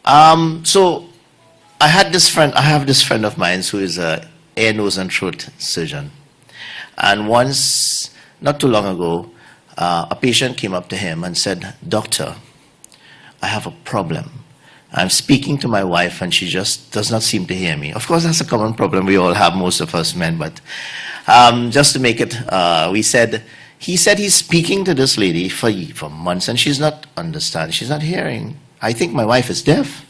So I have this friend of mine who is a ear, nose, and throat surgeon. And once, not too long ago, a patient came up to him and said, "Doctor, I have a problem. I'm speaking to my wife and she just does not seem to hear me." Of course, that's a common problem we all have, most of us men, but just to make it, he said he's speaking to this lady for months and she's not understanding, she's not hearing. "I think my wife is deaf."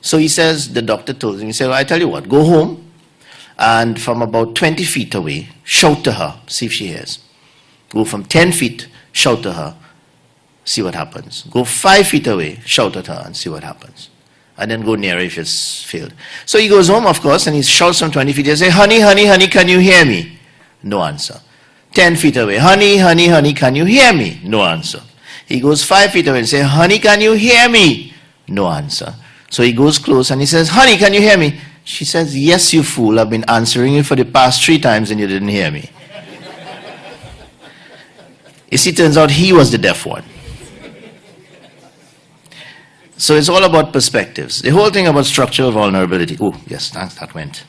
So he says, the doctor told him, he said, "Well, I tell you what, go home and from about 20 feet away, shout to her, see if she hears. Go from 10 feet, shout to her, see what happens. Go 5 feet away, shout at her and see what happens. And then go nearer if it's failed." So he goes home, of course, and he shouts from 20 feet. He says, "Honey, honey, honey, can you hear me?" No answer. 10 feet away, "Honey, honey, honey, can you hear me?" No answer. He goes 5 feet away and says, "Honey, can you hear me?" No answer. So he goes close and he says, "Honey, can you hear me?" She says, "Yes, you fool, I've been answering you for the past 3 times and you didn't hear me." You see, it turns out he was the deaf one. So it's all about perspectives. The whole thing about structural vulnerability. Oh, yes, that went.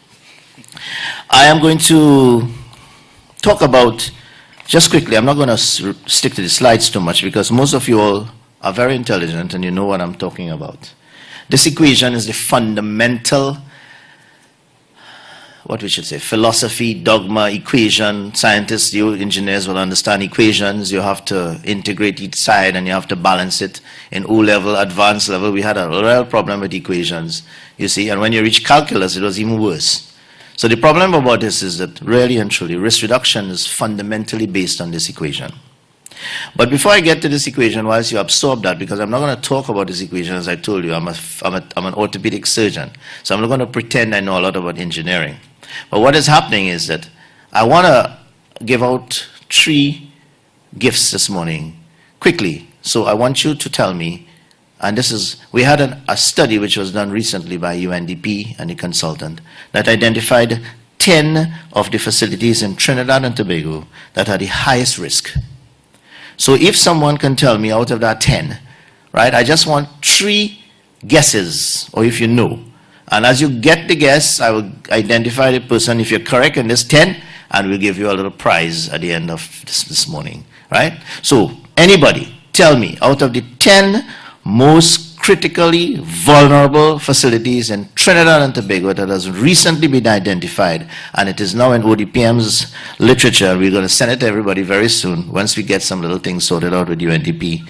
I am going to talk about, just quickly, I'm not going to stick to the slides too much because most of you all are very intelligent and you know what I'm talking about. This equation is the fundamental, what we should say, philosophy, dogma, equation. Scientists, you engineers will understand equations. You have to integrate each side and you have to balance it. In O-level, advanced level, we had a real problem with equations, you see. And when you reach calculus, it was even worse. So the problem about this is that really and truly, risk reduction is fundamentally based on this equation. But before I get to this equation, whilst you absorb that, because I'm not going to talk about this equation, as I told you, I'm an orthopedic surgeon. So I'm not going to pretend I know a lot about engineering. But what is happening is that I want to give out 3 gifts this morning, quickly. So I want you to tell me, and this is, we had a study which was done recently by UNDP and the consultant that identified 10 of the facilities in Trinidad and Tobago that are the highest risk. So if someone can tell me out of that 10, right, I just want 3 guesses, or if you know. And as you get the guess, I will identify the person if you're correct in this 10, and we'll give you a little prize at the end of this morning, right? So anybody, tell me, out of the 10 most critically vulnerable facilities in Trinidad and Tobago that has recently been identified, and it is now in ODPM's literature. We're going to send it to everybody very soon once we get some little things sorted out with UNDP.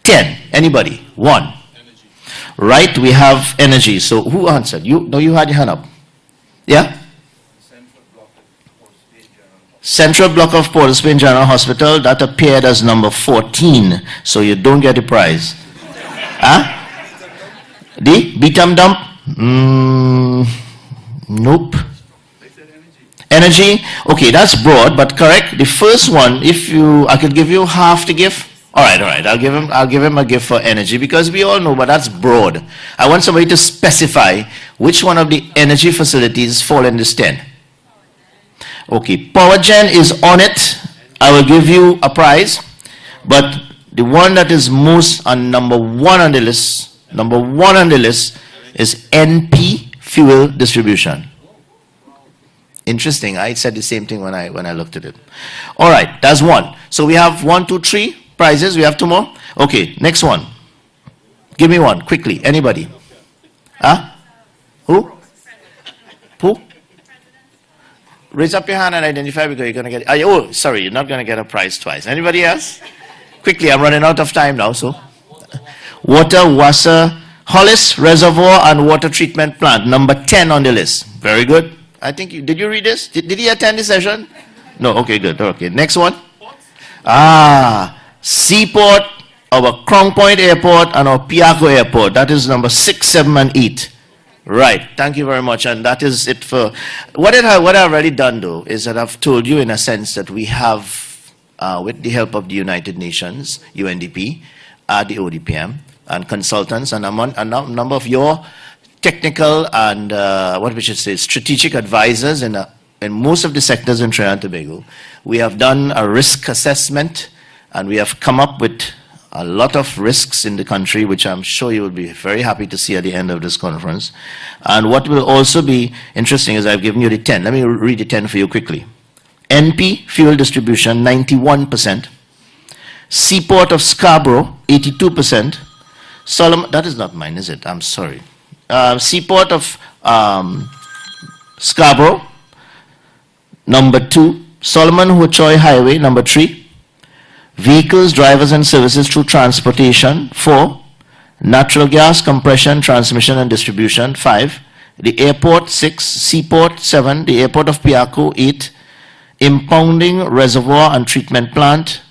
10. Anybody? 1. Energy. Right, we have energy. So who answered? You? No, you had your hand up. Yeah? Central block of Port of Spain General Hospital. That appeared as number 14. So you don't get the prize. Huh? The Beatam dump? Nope. Energy? Okay, that's broad, but correct. The first one, I could give you half the gift. All right. I'll give him a gift for energy because we all know, but that's broad. I want somebody to specify which one of the energy facilities fall in this 10. Okay, power gen is on it. I will give you a prize, but the one that is most on number 1 on the list is NP fuel distribution. Interesting. I said the same thing when I looked at it. All right, that's 1. So we have 1, 2, 3 prizes. We have 2 more. Okay, next one. Give me one quickly. Anybody? Huh? Who? Who? Raise up your hand and identify because you're going to get. Oh, sorry, you're not going to get a prize twice. Anybody else? Quickly, I'm running out of time now. So, Wasser, Hollis Reservoir and Water Treatment Plant, number 10 on the list. Very good. I think did you read this? Did he attend the session? No. Okay, good. Okay, next one. Seaport, our Crown Point Airport and our Piaco Airport. That is number 6, 7, and 8. Right. Thank you very much. And that is it for what I've already done. Though is that I've told you in a sense that we have. With the help of the United Nations, UNDP, the ODPM, and consultants, and a number of your technical and, what we should say, strategic advisors in most of the sectors in Trinidad and Tobago. We have done a risk assessment, and we have come up with a lot of risks in the country, which I'm sure you will be very happy to see at the end of this conference. And what will also be interesting is I've given you the 10. Let me read the 10 for you quickly. NP, fuel distribution, 91%. Seaport of Scarborough, 82%. Solomon, that is not mine, is it? I'm sorry. Seaport of Scarborough, number 2. Solomon Huachoy Highway, number 3. Vehicles, drivers and services through transportation, 4. Natural gas, compression, transmission and distribution, 5. The airport, 6. Seaport, 7. The airport of Piaco, 8. Impounding reservoir and treatment plant,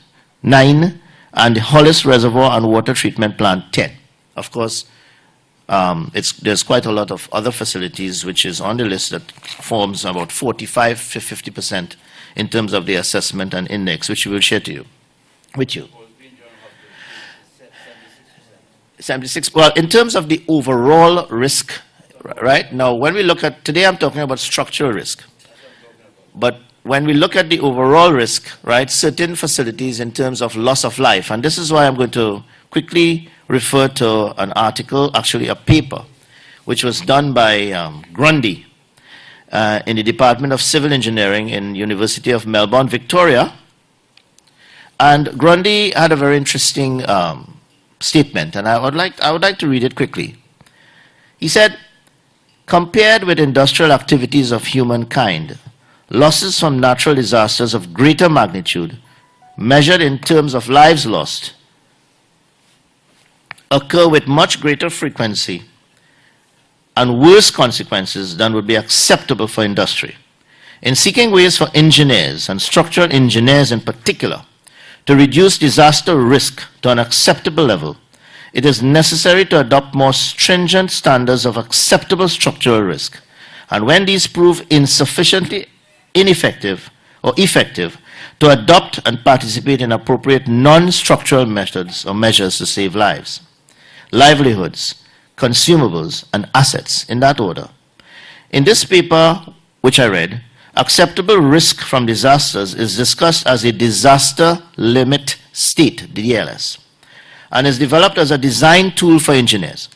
9. And the Hollis Reservoir and Water Treatment Plant, 10. Of course, there's quite a lot of other facilities which is on the list that forms about 45 to 50% in terms of the assessment and index, which we will share to you. With you. 76. Well, in terms of the overall risk, right? Now, when we look at, today I'm talking about structural risk. But when we look at the overall risk, right, certain facilities in terms of loss of life, and this is why I'm going to quickly refer to an article, actually a paper, which was done by Grundy in the Department of Civil Engineering in University of Melbourne, Victoria. And Grundy had a very interesting statement, and I would like to read it quickly. He said, compared with industrial activities of humankind, losses from natural disasters of greater magnitude, measured in terms of lives lost, occur with much greater frequency and worse consequences than would be acceptable for industry. In seeking ways for engineers, and structural engineers in particular, to reduce disaster risk to an acceptable level, it is necessary to adopt more stringent standards of acceptable structural risk. And when these prove insufficiently ineffective or effective, to adopt and participate in appropriate non-structural methods or measures to save lives, livelihoods, consumables, and assets, in that order. In this paper, which I read, acceptable risk from disasters is discussed as a disaster limit state, DLS, and is developed as a design tool for engineers.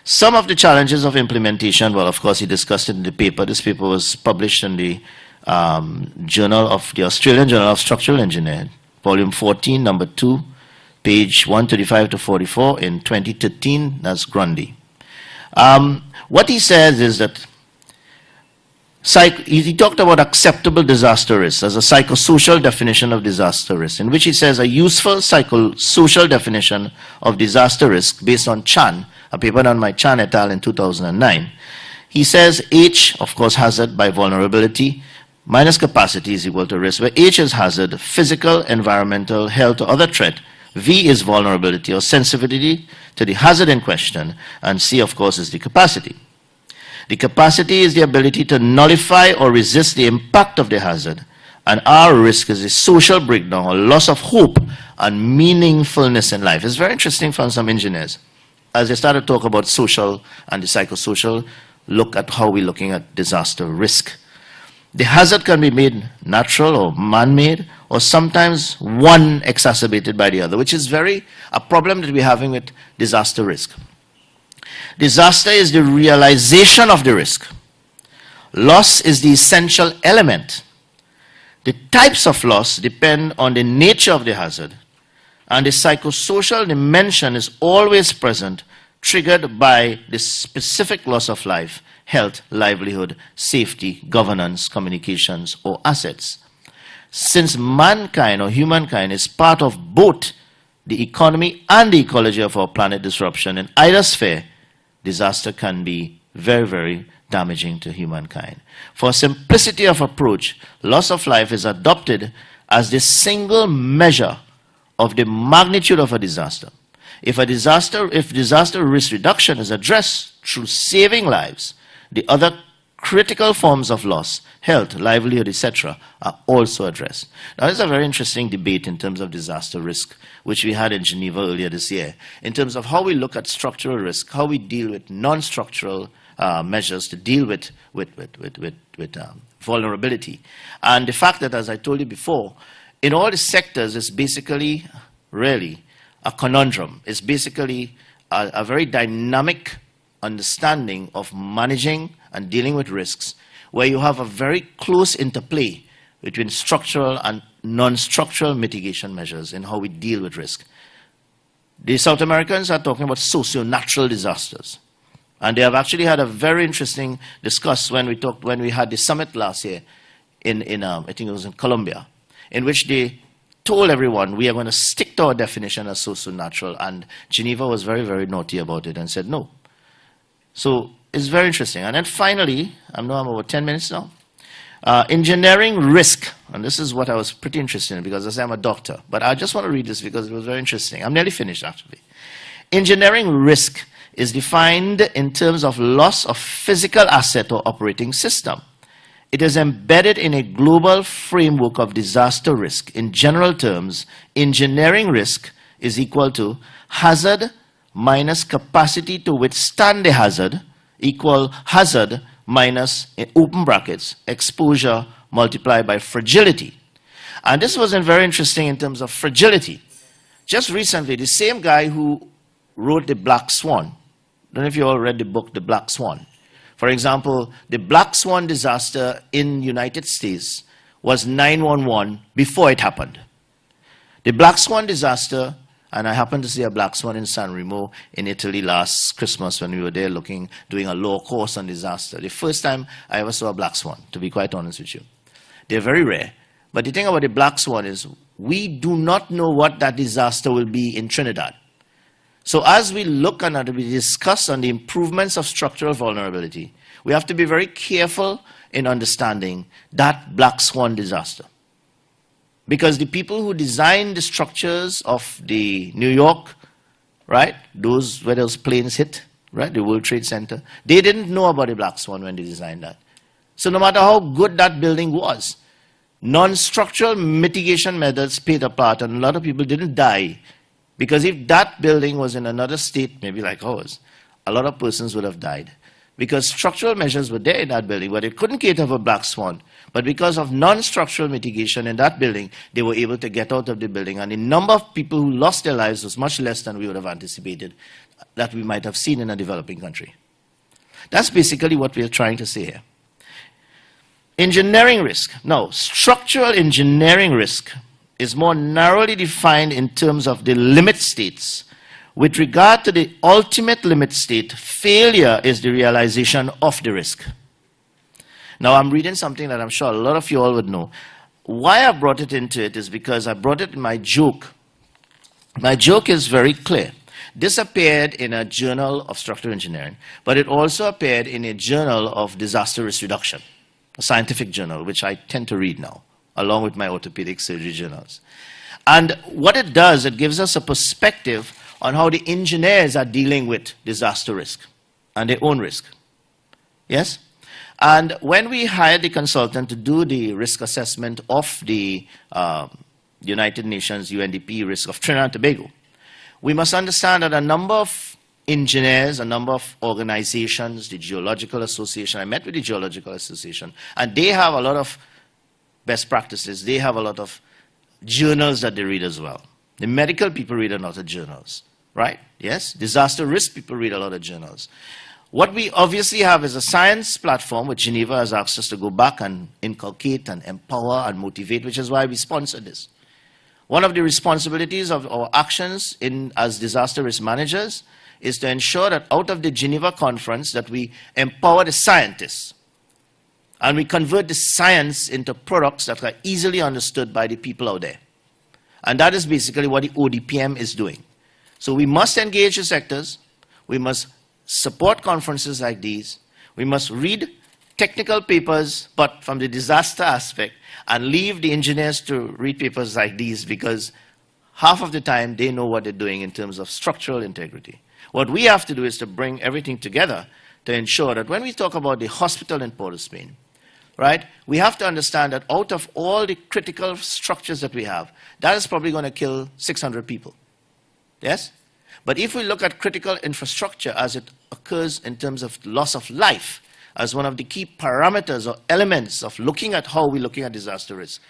Some of the challenges of implementation, well, of course, he discussed it in the paper. This paper was published in the Journal of the Australian Journal of Structural Engineering, volume 14, number 2, page 135 to 44 in 2013. That's Grundy. What he says is that he talked about acceptable disaster risk as a psychosocial definition of disaster risk, in which he says a useful psychosocial definition of disaster risk based on Chan, a paper done by Chan et al. In 2009. He says H, of course, hazard by vulnerability, minus capacity is equal to risk, where H is hazard, physical, environmental, health, or other threat. V is vulnerability or sensitivity to the hazard in question, and C, of course, is the capacity. The capacity is the ability to nullify or resist the impact of the hazard, and R, risk, is the social breakdown or loss of hope and meaningfulness in life. It's very interesting from some engineers. As they start to talk about social and the psychosocial, look at how we're looking at disaster risk. The hazard can be made natural or man-made, or sometimes one exacerbated by the other, which is a problem that we're having with disaster risk. Disaster is the realization of the risk. Loss is the essential element. The types of loss depend on the nature of the hazard, and the psychosocial dimension is always present, triggered by the specific loss of life, health, livelihood, safety, governance, communications, or assets. Since mankind or humankind is part of both the economy and the ecology of our planet, disruption in either sphere, disaster can be very, very damaging to humankind. For simplicity of approach, loss of life is adopted as the single measure of the magnitude of a disaster. If disaster risk reduction is addressed through saving lives, the other critical forms of loss, health, livelihood, etc., are also addressed. Now, there's a very interesting debate in terms of disaster risk, which we had in Geneva earlier this year, in terms of how we look at structural risk, how we deal with non-structural measures to deal with vulnerability. And the fact that, as I told you before, in all the sectors, it's basically really a conundrum. It's basically a very dynamic understanding of managing and dealing with risks, where you have a very close interplay between structural and non-structural mitigation measures in how we deal with risk. The South Americans are talking about socio-natural disasters. And they have actually had a very interesting discussion when we had the summit last year I think it was in Colombia, in which they told everyone we are going to stick to our definition as socio-natural, and Geneva was very, very naughty about it and said no. So it's very interesting. And then finally, I know I'm over 10 minutes now, engineering risk. And this is what I was pretty interested in, because I say I'm a doctor, but I just want to read this because it was very interesting. I'm nearly finished, actually. Engineering risk is defined in terms of loss of physical asset or operating system. It is embedded in a global framework of disaster risk. In general terms, engineering risk is equal to hazard minus capacity to withstand the hazard equal hazard minus, in open brackets, exposure multiplied by fragility. And this was very interesting in terms of fragility. Just recently, the same guy who wrote The Black Swan, I don't know if you all read the book, The Black Swan. For example, the Black Swan disaster in the United States was 911 before it happened. The Black Swan disaster, and I happened to see a black swan in San Remo in Italy last Christmas when we were there doing a law course on disaster. The first time I ever saw a black swan, to be quite honest with you. They're very rare. But the thing about the black swan is we do not know what that disaster will be in Trinidad. So as we look and we discuss on the improvements of structural vulnerability, we have to be very careful in understanding that black swan disaster. Because the people who designed the structures of the New York, right, where those planes hit, right, the World Trade Center, they didn't know about the black swan when they designed that. So no matter how good that building was, non-structural mitigation methods played a part, and a lot of people didn't die. Because if that building was in another state, maybe like ours, a lot of persons would have died. Because structural measures were there in that building, but it couldn't cater for black swan. But because of non-structural mitigation in that building, they were able to get out of the building. And the number of people who lost their lives was much less than we would have anticipated that we might have seen in a developing country. That's basically what we are trying to say here. Engineering risk. Now, structural engineering risk is more narrowly defined in terms of the limit states. With regard to the ultimate limit state, failure is the realization of the risk. Now, I'm reading something that I'm sure a lot of you all would know. Why I brought it into it is because I brought it in my joke. My joke is very clear. This appeared in a journal of structural engineering, but it also appeared in a journal of disaster risk reduction, a scientific journal, which I tend to read now, along with my orthopedic surgery journals. And what it does, it gives us a perspective on how the engineers are dealing with disaster risk and their own risk. Yes? And when we hired the consultant to do the risk assessment of the United Nations UNDP risk of Trinidad and Tobago, we must understand that a number of engineers, a number of organizations, the Geological Association, I met with the Geological Association, and they have a lot of best practices. They have a lot of journals that they read as well. The medical people read a lot of journals, right? Yes? Disaster risk people read a lot of journals. What we obviously have is a science platform, which Geneva has asked us to go back and inculcate and empower and motivate, which is why we sponsored this. One of the responsibilities of our actions as disaster risk managers is to ensure that out of the Geneva conference that we empower the scientists and we convert the science into products that are easily understood by the people out there. And that is basically what the ODPM is doing. So we must engage the sectors, we must support conferences like these, we must read technical papers, but from the disaster aspect, and leave the engineers to read papers like these, because half of the time they know what they're doing in terms of structural integrity. What we have to do is to bring everything together to ensure that when we talk about the hospital in Port of Spain, right, we have to understand that out of all the critical structures that we have, that is probably going to kill 600 people. Yes? But if we look at critical infrastructure as it occurs in terms of loss of life, as one of the key parameters or elements of looking at how we're looking at disaster risk,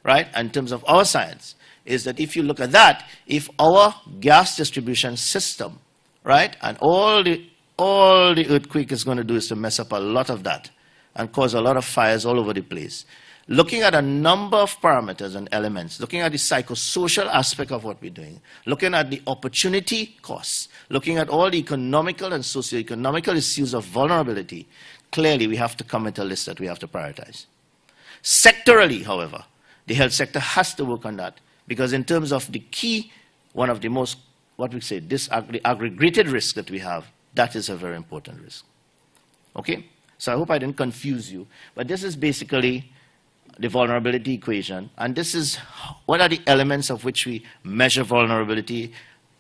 right, in terms of our science, is that if you look at that, if our gas distribution system, right, and all the earthquake is going to do is to mess up a lot of that and cause a lot of fires all over the place. Looking at a number of parameters and elements, looking at the psychosocial aspect of what we're doing, looking at the opportunity costs, looking at all the economical and socio-economical issues of vulnerability, clearly we have to come with a list that we have to prioritize. Sectorally, however, the health sector has to work on that, because in terms of the key, one of the most, what we say, the aggregated risk that we have, that is a very important risk. Okay? So I hope I didn't confuse you, but this is basically the vulnerability equation, and this is what are the elements of which we measure vulnerability.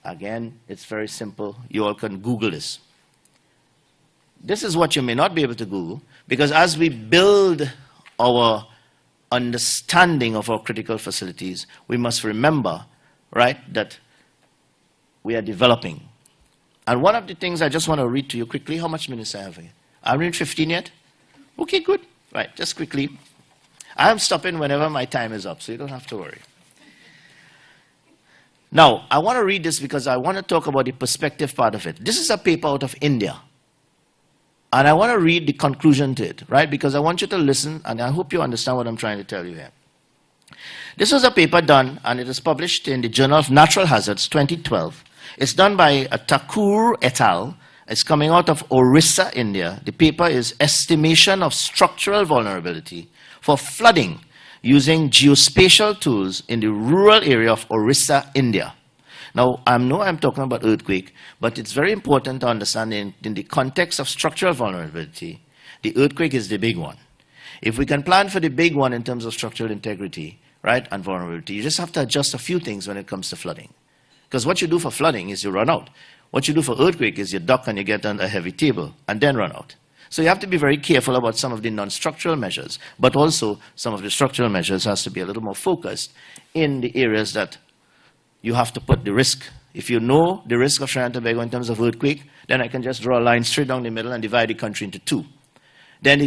Again, it's very simple. You all can Google this. This is what you may not be able to Google, because as we build our understanding of our critical facilities, we must remember, right, that we are developing. And one of the things I just want to read to you quickly, how much minutes I have here? I'm in 15 yet? Okay, good. Right, just quickly. I'm stopping whenever my time is up, so you don't have to worry. Now, I want to read this because I want to talk about the perspective part of it. This is a paper out of India. And I want to read the conclusion to it, right? Because I want you to listen, and I hope you understand what I'm trying to tell you here. This was a paper done, and it is published in the Journal of Natural Hazards, 2012. It's done by Thakur et al. It's coming out of Orissa, India. The paper is Estimation of Structural Vulnerability for Flooding Using Geospatial Tools in the Rural Area of Orissa, India. Now, I know I'm talking about earthquake, but it's very important to understand in the context of structural vulnerability, the earthquake is the big one. If we can plan for the big one in terms of structural integrity, right, and vulnerability, you just have to adjust a few things when it comes to flooding. Because what you do for flooding is you run out. What you do for earthquake is you duck and you get on a heavy table and then run out. So you have to be very careful about some of the non-structural measures, but also some of the structural measures has to be a little more focused in the areas that you have to put the risk. If you know the risk of Trinidad and Tobago in terms of earthquake, then I can just draw a line straight down the middle and divide the country into two. Then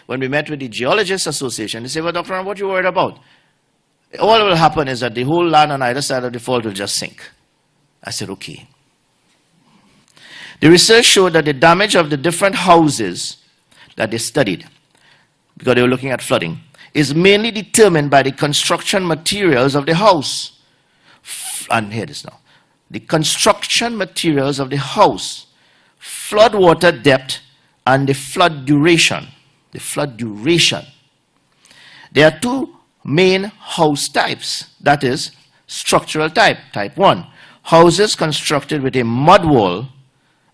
when we met with the Geologists Association, they say, well, Dr. Ram, what are you worried about? All that will happen is that the whole land on either side of the fault will just sink. I said, okay. The research showed that the damage of the different houses that they studied, because they were looking at flooding, is mainly determined by the construction materials of the house. And hear this now. The construction materials of the house, flood water depth, and the flood duration. The flood duration. There are two main house types. That is, structural type, type 1. Houses constructed with a mud wall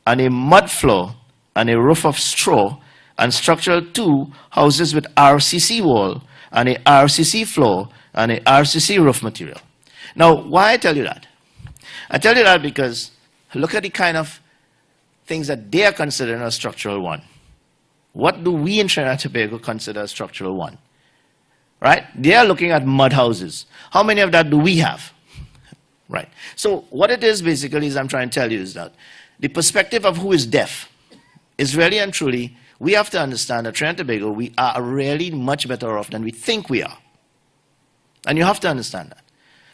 and a mud floor and a roof of straw, and structural 2, houses with RCC wall and a RCC floor and a RCC roof material. Now, why I tell you that? I tell you that because look at the kind of things that they are considering as structural 1. What do we in Trinidad and Tobago consider as structural 1? Right? They are looking at mud houses. How many of that do we have? Right. So what it is basically is I'm trying to tell you is that the perspective of who is deaf is really and truly, we have to understand that Trinidad and Tobago, we are really much better off than we think we are. And you have to understand that.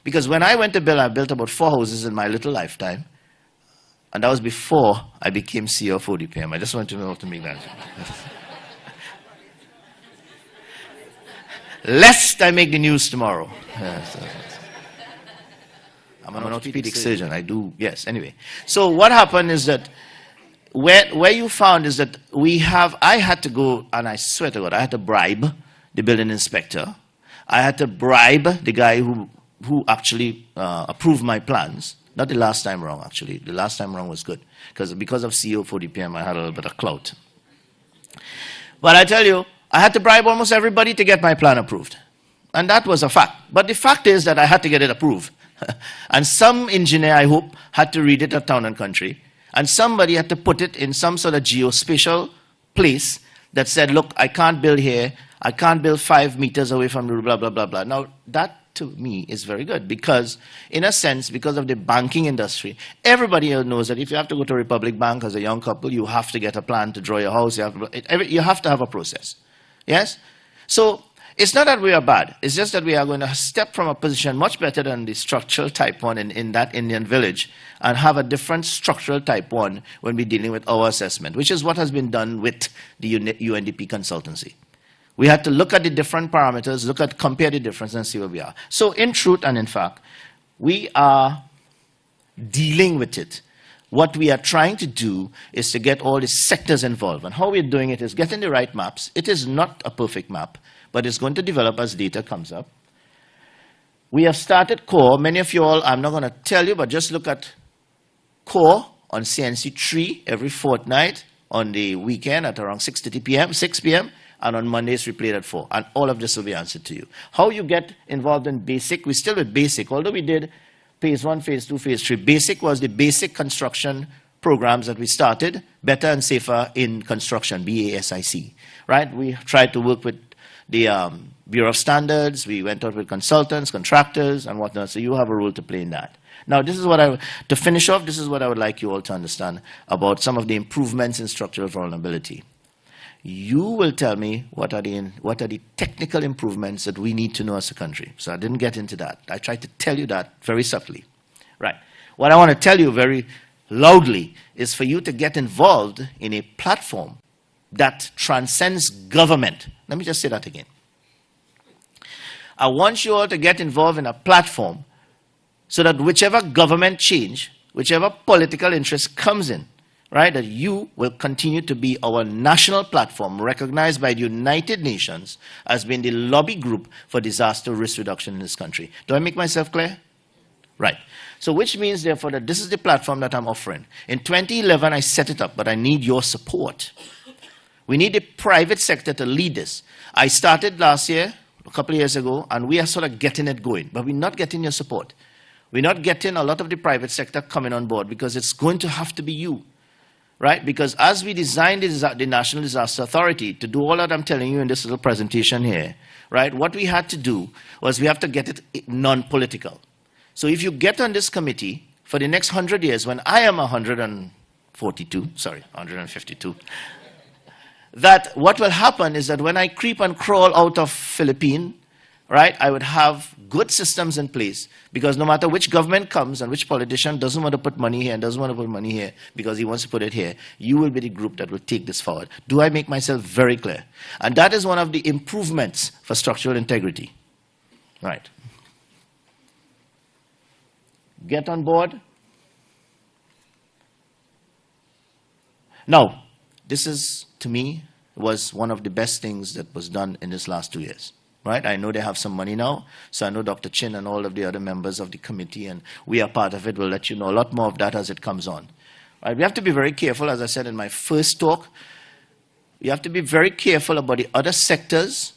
Because when I went to build, I built about 4 houses in my little lifetime. And that was before I became CEO of ODPM. I just want to know how to make that. Lest I make the news tomorrow. Yes. I'm an orthopedic surgeon. I do, yes, anyway. So what happened is that where you found is that I had to go, and I swear to God, I had to bribe the building inspector. I had to bribe the guy who actually approved my plans. Not the last time wrong, actually. The last time wrong was good. Because of CEO for DPM, I had a little bit of clout. But I tell you, I had to bribe almost everybody to get my plan approved. And that was a fact. But the fact is that I had to get it approved. And some engineer, I hope, had to read it at Town and Country. And somebody had to put it in some sort of geospatial place that said, look, I can't build here. I can't build 5 meters away from the blah, blah, blah, blah. Now, that to me is very good because, in a sense, because of the banking industry, everybody knows that if you have to go to Republic Bank as a young couple, you have to get a plan to draw your house. You have to have a process. Yes? So It's not that we are bad. It's just that we are going to step from a position much better than the structural type 1 in that Indian village and have a different structural type 1 when we're dealing with our assessment, which is what has been done with the UNDP consultancy. We had to look at the different parameters, compare the difference and see where we are. So in truth and in fact, we are dealing with it. What we are trying to do is to get all the sectors involved. And how we're doing it is getting the right maps. It is not a perfect map, but it's going to develop as data comes up. We have started core. Many of you all, I'm not going to tell you, but just look at core on CNC3 every fortnight on the weekend at around 6 p.m., and on Mondays we played at 4. And all of this will be answered to you. How you get involved in basic, we're still with basic, although we did phase 1, phase 2, phase 3. Basic was the basic construction programs that we started, better and safer in construction, BASIC, right? We tried to work with the Bureau of Standards, we went out with consultants, contractors, and whatnot, so you have a role to play in that. Now, this is what to finish off, this is what I would like you all to understand about some of the improvements in structural vulnerability. You will tell me what are the technical improvements that we need to know as a country. So I didn't get into that. I tried to tell you that very subtly. Right. What I want to tell you very loudly is for you to get involved in a platform that transcends government. Let me just say that again. I want you all to get involved in a platform so that whichever government change, whichever political interest comes in, right, that you will continue to be our national platform recognized by the United Nations as being the lobby group for disaster risk reduction in this country. Do I make myself clear? Right. So which means, therefore, that this is the platform that I'm offering. In 2011, I set it up, but I need your support. We need the private sector to lead this. I started last year, a couple of years ago, and we are sort of getting it going, but we're not getting your support. We're not getting a lot of the private sector coming on board because it's going to have to be you. Right? Because as we designed the National Disaster Authority to do all that I'm telling you in this little presentation here, right, what we had to do was we have to get it non-political. So if you get on this committee for the next 100 years, when I am 152, that what will happen is that when I creep and crawl out of Philippines, right, I would have good systems in place because no matter which government comes and which politician doesn't want to put money here and doesn't want to put money here because he wants to put it here, you will be the group that will take this forward. Do I make myself very clear? And that is one of the improvements for structural integrity. Right. Get on board. Now, this is, to me, was one of the best things that was done in this last 2 years. Right? I know they have some money now, so I know Dr. Chin and all of the other members of the committee, and we are part of it. We'll let you know a lot more of that as it comes on. Right? We have to be very careful, as I said in my first talk. We have to be very careful about the other sectors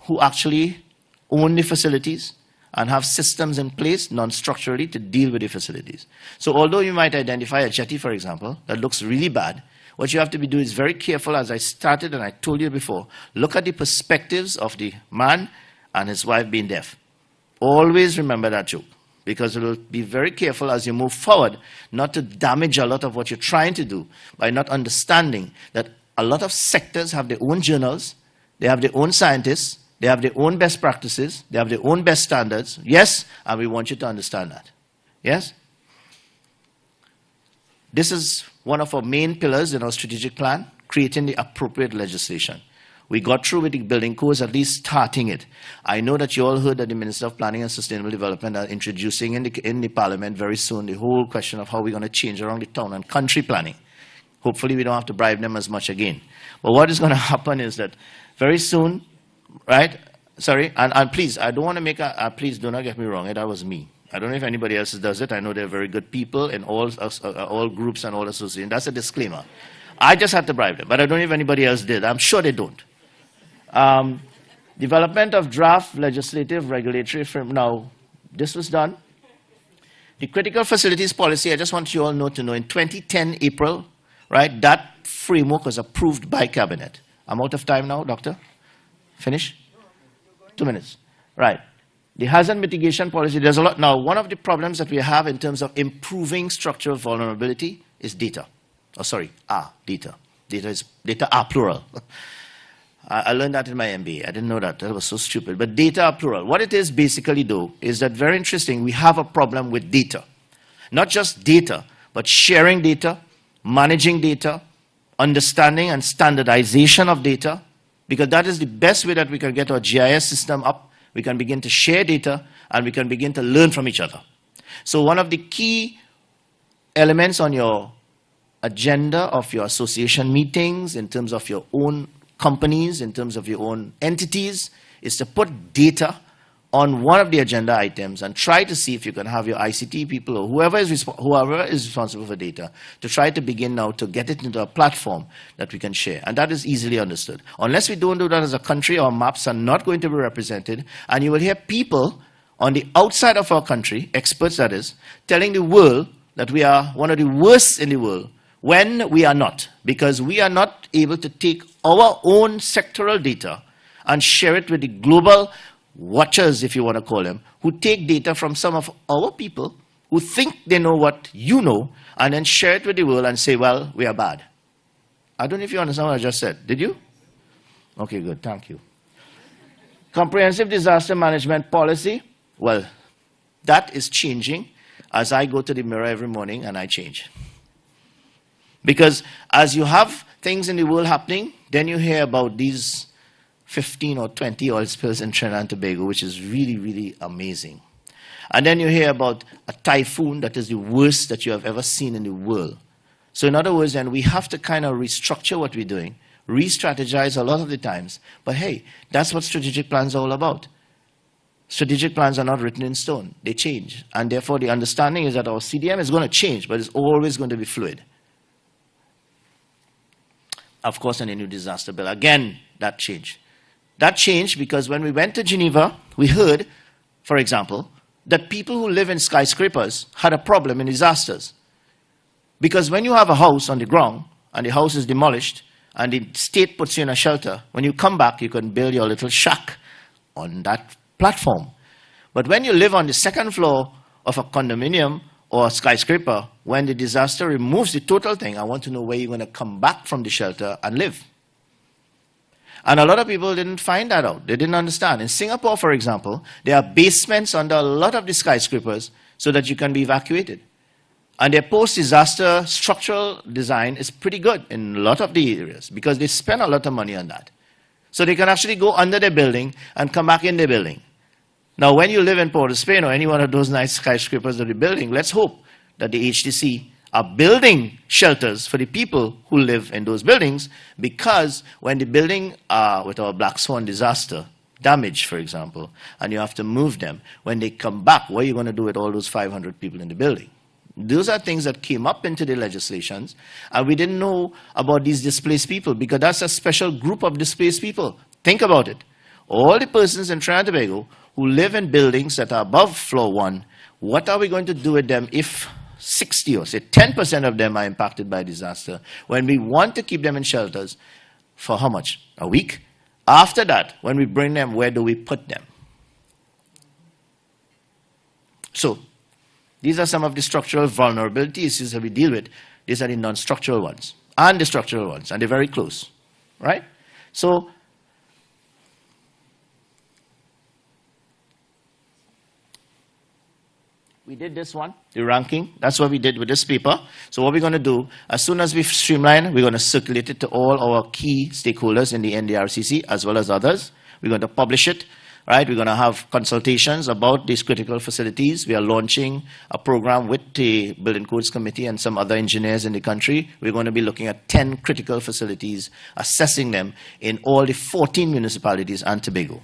who actually own the facilities and have systems in place, non-structurally, to deal with the facilities. So although you might identify a jetty, for example, that looks really bad, what you have to be doing is very careful, as I started and I told you before, look at the perspectives of the man and his wife being deaf. Always remember that joke, because it will be very careful as you move forward not to damage a lot of what you're trying to do by not understanding that a lot of sectors have their own journals, they have their own scientists, they have their own best practices, they have their own best standards. Yes, and we want you to understand that. Yes? This is one of our main pillars in our strategic plan, creating the appropriate legislation. We got through with the building codes, at least starting it. I know that you all heard that the Minister of Planning and Sustainable Development are introducing in the Parliament very soon the whole question of how we're going to change around the town and country planning. Hopefully we don't have to bribe them as much again. But what is going to happen is that very soon, right, sorry, and please, I don't want to make please do not get me wrong, that was me. I don't know if anybody else does it. I know they're very good people in all groups and all associations. That's a disclaimer. I just had to bribe them, but I don't know if anybody else did. I'm sure they don't. Development of draft legislative regulatory framework. Now, this was done. The critical facilities policy, I just want you all to know, in 2010 April, right, that framework was approved by Cabinet. I'm out of time now, Doctor. Finish? 2 minutes. Right. The hazard mitigation policy, there's a lot. Now, one of the problems that we have in terms of improving structural vulnerability is data. Oh, sorry, data. Data are plural. I learned that in my MBA. I didn't know that. That was so stupid. But data are plural. What it is basically, though, is that very interesting. We have a problem with data. Not just data, but sharing data, managing data, understanding and standardization of data, because that is the best way that we can get our GIS system up. We can begin to share data, and we can begin to learn from each other. So one of the key elements on your agenda of your association meetings, in terms of your own companies, in terms of your own entities, is to put data on one of the agenda items and try to see if you can have your ICT people or whoever is responsible for data to try to begin now to get it into a platform that we can share. And that is easily understood. Unless we don't do that as a country, our maps are not going to be represented. And you will hear people on the outside of our country, experts that is, telling the world that we are one of the worst in the world, when we are not, because we are not able to take our own sectoral data and share it with the global watchers, if you want to call them, who take data from some of our people who think they know what you know, and then share it with the world and say, well, we are bad. I don't know if you understand what I just said. Did you? Okay, good. Thank you. Comprehensive disaster management policy. Well, that is changing as I go to the mirror every morning and I change. Because as you have things in the world happening, then you hear about these 15 or 20 oil spills in Trinidad and Tobago, which is really, really amazing. And then you hear about a typhoon that is the worst that you have ever seen in the world. So in other words, then we have to kind of restructure what we're doing, re-strategize a lot of the times. But hey, that's what strategic plans are all about. Strategic plans are not written in stone. They change. And therefore, the understanding is that our CDM is going to change, but it's always going to be fluid. Of course, in a new disaster bill. Again, that changed. That changed because when we went to Geneva, we heard, for example, that people who live in skyscrapers had a problem in disasters. Because when you have a house on the ground, and the house is demolished, and the state puts you in a shelter, when you come back, you can build your little shack on that platform. But when you live on the second floor of a condominium or a skyscraper, when the disaster removes the total thing, I want to know where you're going to come back from the shelter and live. And a lot of people didn't find that out. They didn't understand. In Singapore, for example, there are basements under a lot of the skyscrapers so that you can be evacuated. And their post-disaster structural design is pretty good in a lot of the areas because they spend a lot of money on that. So they can actually go under their building and come back in their building. Now, when you live in Port of Spain or any one of those nice skyscrapers that they're building, let's hope that the HTC are building shelters for the people who live in those buildings, because when the building, with our Black Swan disaster, damage, for example, and you have to move them, when they come back, what are you going to do with all those 500 people in the building? Those are things that came up into the legislations, and we didn't know about these displaced people, because that's a special group of displaced people. Think about it. All the persons in Trinidad and Tobago who live in buildings that are above floor 1, what are we going to do with them if 60 or say 10% of them are impacted by disaster, when we want to keep them in shelters for how much? A week? After that, when we bring them, where do we put them? So, these are some of the structural vulnerability issues that we deal with. These are the non-structural ones and the structural ones, and they're very close, right? So, we did this one, the ranking. That's what we did with this paper. So what we're going to do, as soon as we've streamlined, we're going to circulate it to all our key stakeholders in the NDRCC, as well as others. We're going to publish it, right? We're going to have consultations about these critical facilities. We are launching a program with the Building Codes Committee and some other engineers in the country. We're going to be looking at 10 critical facilities, assessing them in all the 14 municipalities and Tobago.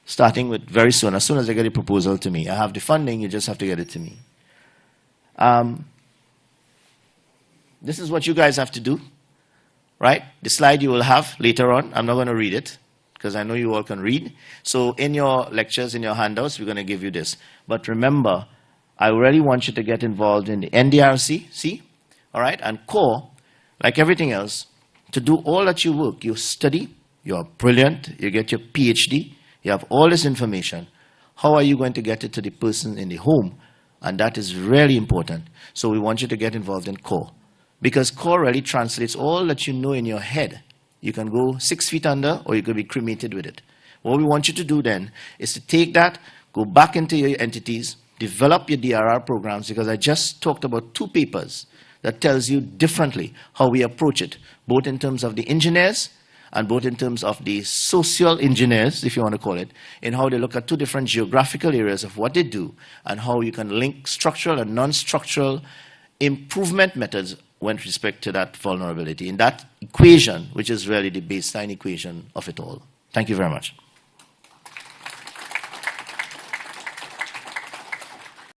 Starting with very soon, as soon as I get a proposal to me. I have the funding, you just have to get it to me. This is what you guys have to do, right? The slide you will have later on, I'm not going to read it, because I know you all can read. So in your lectures, in your handouts, we're going to give you this. But remember, I really want you to get involved in the NDRC, all right, and core, like everything else, to do all that you work. You study, you're brilliant, you get your PhD, you have all this information. How are you going to get it to the person in the home? And that is really important. So we want you to get involved in core. Because core really translates all that you know in your head You can go 6 feet under, or you could be cremated with it. What we want you to do then is to take that, go back into your entities, develop your DRR programs, because I just talked about 2 papers that tells you differently how we approach it, both in terms of the engineers and both in terms of the social engineers, if you want to call it, in how they look at 2 different geographical areas of what they do and how you can link structural and non-structural improvement methods with respect to that vulnerability in that equation, which is really the baseline equation of it all. Thank you very much.